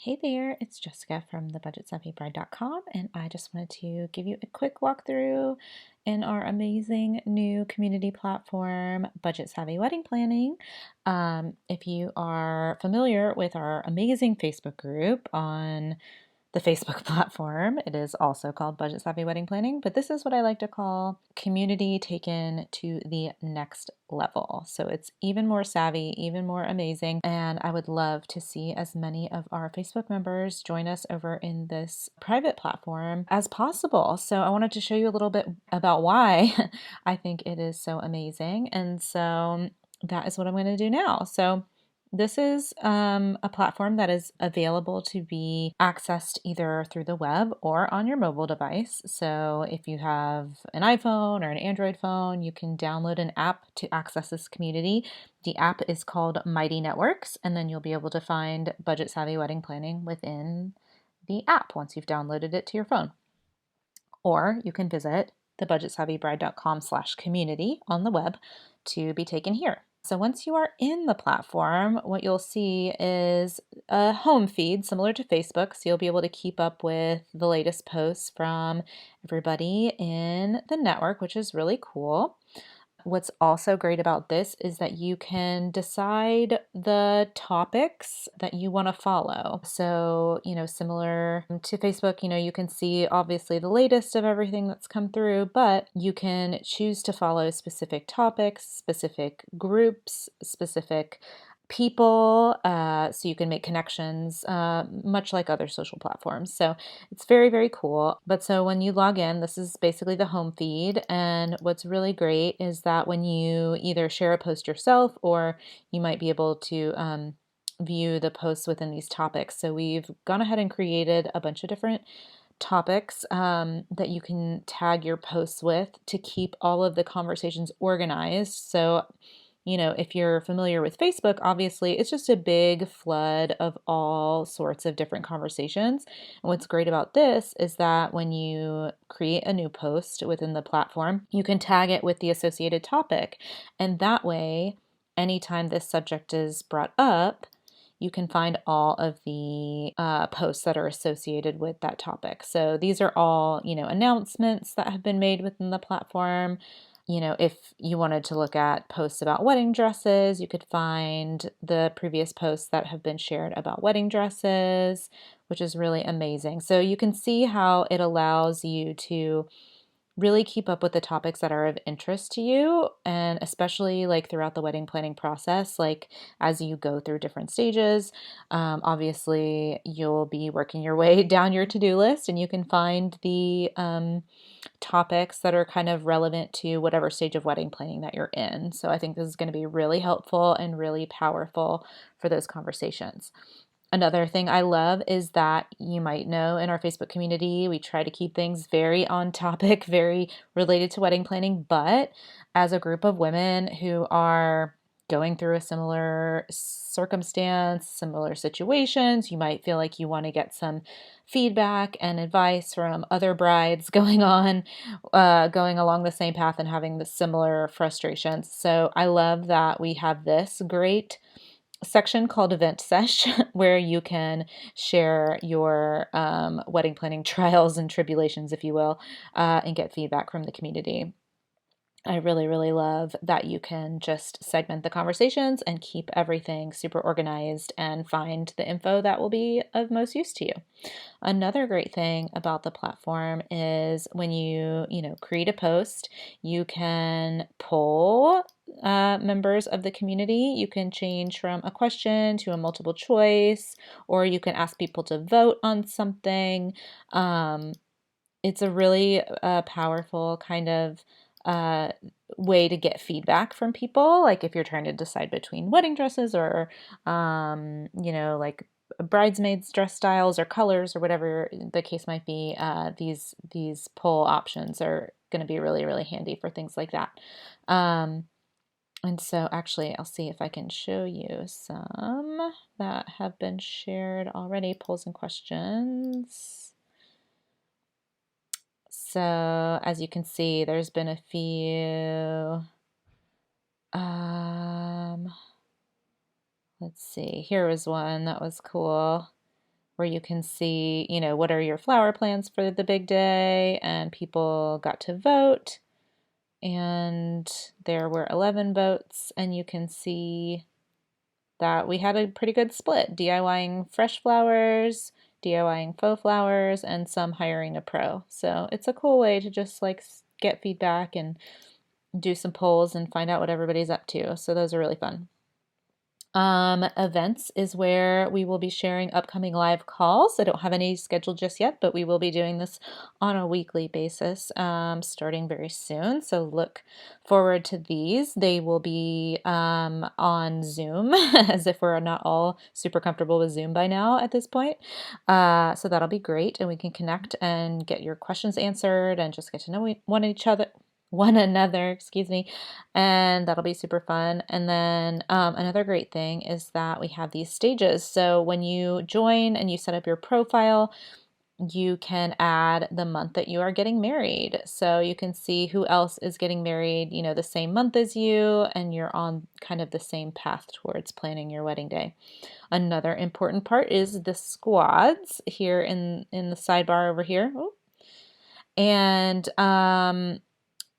Hey there, it's Jessica from thebudgetsavvybride.com, and I just wanted to give you a quick walkthrough in our amazing new community platform, Budget Savvy Wedding Planning. If you are familiar with our amazing Facebook group on the Facebook platform, it is also called Budget Savvy Wedding Planning, but this is what I like to call community taken to the next level. So it's even more savvy, even more amazing, and I would love to see as many of our Facebook members join us over in this private platform as possible. So I wanted to show you a little bit about why I think it is so amazing, and so that is what I'm going to do now. So this is a platform that is available to be accessed either through the web or on your mobile device. So if you have an iPhone or an Android phone, you can download an app to access this community. The app is called Mighty Networks, and then you'll be able to find Budget Savvy Wedding Planning within the app once you've downloaded it to your phone. Or you can visit thebudgetsavvybride.com/community on the web to be taken here. So once you are in the platform, what you'll see is a home feed similar to Facebook. So you'll be able to keep up with the latest posts from everybody in the network, which is really cool. What's also great about this is that you can decide the topics that you want to follow. So, similar to Facebook, you can see obviously the latest of everything that's come through, but you can choose to follow specific topics, specific groups, specific people, so you can make connections, much like other social platforms. So it's very, very cool. But so when you log in, this is basically the home feed. And what's really great is that when you either share a post yourself or you might be able to view the posts within these topics. So we've gone ahead and created a bunch of different topics that you can tag your posts with to keep all of the conversations organized. So if you're familiar with Facebook, obviously it's just a big flood of all sorts of different conversations. And what's great about this is that when you create a new post within the platform, you can tag it with the associated topic. And that way, anytime this subject is brought up, you can find all of the posts that are associated with that topic. So these are all, announcements that have been made within the platform. If you wanted to look at posts about wedding dresses, you could find the previous posts that have been shared about wedding dresses, which is really amazing. So you can see how it allows you to really keep up with the topics that are of interest to you, and especially like throughout the wedding planning process, like as you go through different stages. Obviously you'll be working your way down your to-do list, and you can find the topics that are kind of relevant to whatever stage of wedding planning that you're in. So I think this is going to be really helpful and really powerful for those conversations. Another thing I love is that you might know in our Facebook community, we try to keep things very on topic, very related to wedding planning, but as a group of women who are going through a similar circumstance, similar situations, you might feel like you want to get some feedback and advice from other brides going along the same path and having the similar frustrations. So I love that we have this great section called Event Sesh where you can share your wedding planning trials and tribulations, if you will, and get feedback from the community. I really, really love that you can just segment the conversations and keep everything super organized and find the info that will be of most use to you. Another great thing about the platform is when you create a post, you can poll members of the community. You can change from a question to a multiple choice, or you can ask people to vote on something. It's a really powerful kind of way to get feedback from people. Like if you're trying to decide between wedding dresses or, like bridesmaids dress styles or colors or whatever the case might be, these poll options are going to be really, really handy for things like that. And so actually, I'll see if I can show you some that have been shared already, polls and questions. So as you can see, there's been a few, let's see, here was one that was cool. where you can see, what are your flower plans for the big day, and people got to vote. And there were 11 votes, and you can see that we had a pretty good split, DIYing fresh flowers, DIYing faux flowers, and some hiring a pro. So it's a cool way to just like get feedback and do some polls and find out what everybody's up to. So those are really fun. Events is where we will be sharing upcoming live calls. I don't have any scheduled just yet, but we will be doing this on a weekly basis starting very soon. So look forward to these. They will be on Zoom, as if we're not all super comfortable with Zoom by now at this point. So that'll be great, and we can connect and get your questions answered and just get to know one another, excuse me, and that'll be super fun. And then another great thing is that we have these stages. So when you join and you set up your profile, you can add the month that you are getting married. So you can see who else is getting married, the same month as you, and you're on kind of the same path towards planning your wedding day. Another important part is the squads here in the sidebar over here. Oh. And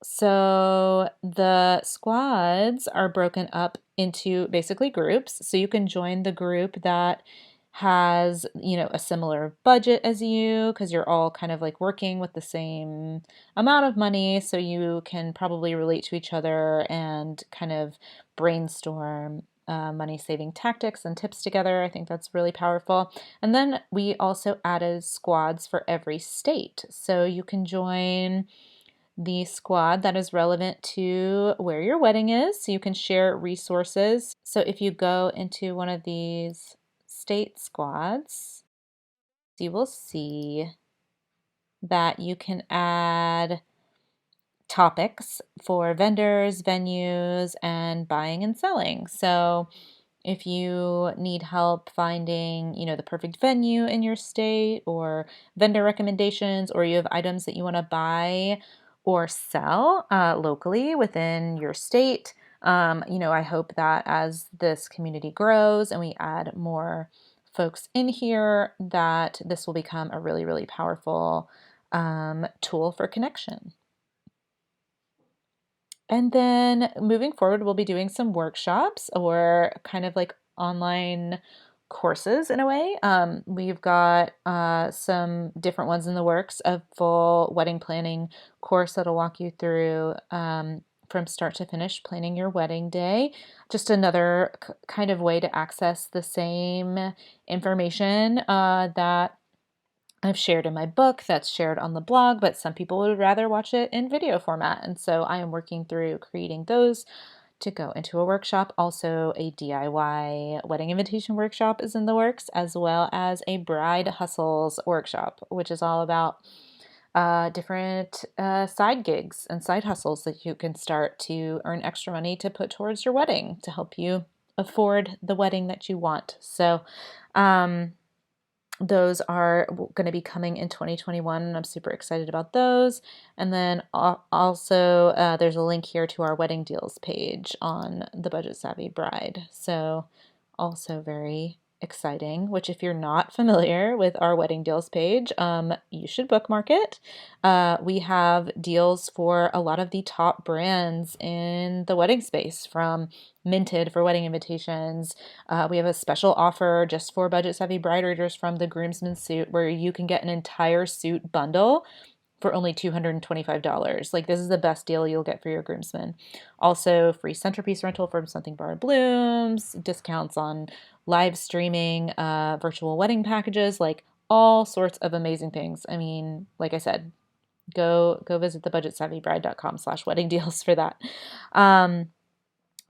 so the squads are broken up into basically groups. So you can join the group that has, a similar budget as you, because you're all kind of like working with the same amount of money. So you can probably relate to each other and kind of brainstorm money saving tactics and tips together. I think that's really powerful. And then we also added squads for every state. So you can join the squad that is relevant to where your wedding is, so you can share resources. So if you go into one of these state squads, you will see that you can add topics for vendors, venues, and buying and selling. So if you need help finding, the perfect venue in your state, or vendor recommendations, or you have items that you want to buy or sell locally within your state, I hope that as this community grows and we add more folks in here, that this will become a really, really powerful tool for connection. And then moving forward, we'll be doing some workshops or kind of like online courses in a way. We've got some different ones in the works, a full wedding planning course that'll walk you through from start to finish planning your wedding day. Just another kind of way to access the same information that I've shared in my book, that's shared on the blog, but some people would rather watch it in video format. And so I am working through creating those to go into a workshop. Also, a DIY wedding invitation workshop is in the works, as well as a bride hustles workshop, which is all about different side gigs and side hustles that you can start to earn extra money to put towards your wedding to help you afford the wedding that you want. So, those are going to be coming in 2021, and I'm super excited about those. And then also, there's a link here to our wedding deals page on the Budget Savvy Bride. So also very exciting, which if you're not familiar with our wedding deals page, you should bookmark it. We have deals for a lot of the top brands in the wedding space, from Minted for wedding invitations. We have a special offer just for Budget Savvy Bride readers from the Groomsman Suit, where you can get an entire suit bundle for only $225. Like, this is the best deal you'll get for your groomsmen. Also, free centerpiece rental from Something Borrowed Blooms, discounts on live streaming, virtual wedding packages, like all sorts of amazing things. I mean, like I said, go visit thebudgetsavvybride.com/wedding deals for that.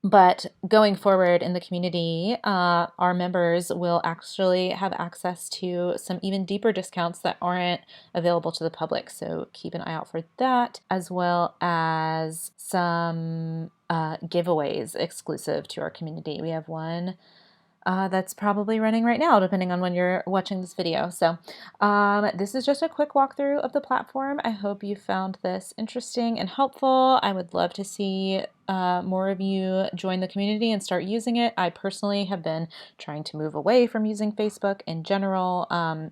But going forward in the community, our members will actually have access to some even deeper discounts that aren't available to the public. So keep an eye out for that, as well as some giveaways exclusive to our community. We have one that's probably running right now, depending on when you're watching this video. So this is just a quick walkthrough of the platform. I hope you found this interesting and helpful. I would love to see more of you join the community and start using it. I personally have been trying to move away from using Facebook in general,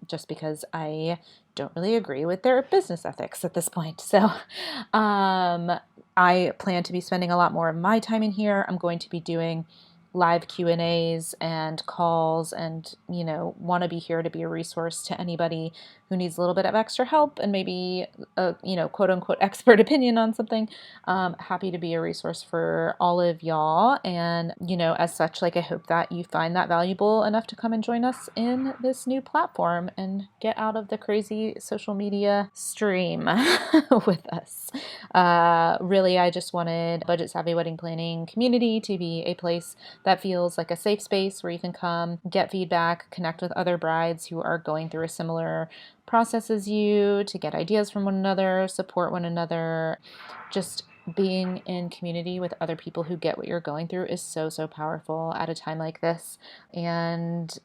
just because I don't really agree with their business ethics at this point. So I plan to be spending a lot more of my time in here. I'm going to be doing live Q&As and calls, and want to be here to be a resource to anybody who needs a little bit of extra help and maybe a quote unquote expert opinion on something. Happy to be a resource for all of y'all, and as such, like, I hope that you find that valuable enough to come and join us in this new platform and get out of the crazy social media stream with us. Really, I just wanted Budget Savvy Wedding Planning community to be a place that feels like a safe space where you can come, get feedback, connect with other brides who are going through a similar process as you, to get ideas from one another, support one another. Just being in community with other people who get what you're going through is so, so powerful at a time like this. And,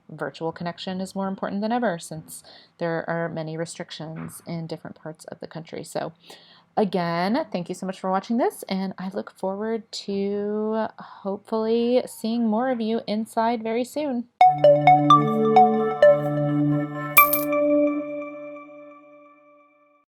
virtual connection is more important than ever since there are many restrictions in different parts of the country. So again, thank you so much for watching this, and I look forward to hopefully seeing more of you inside very soon.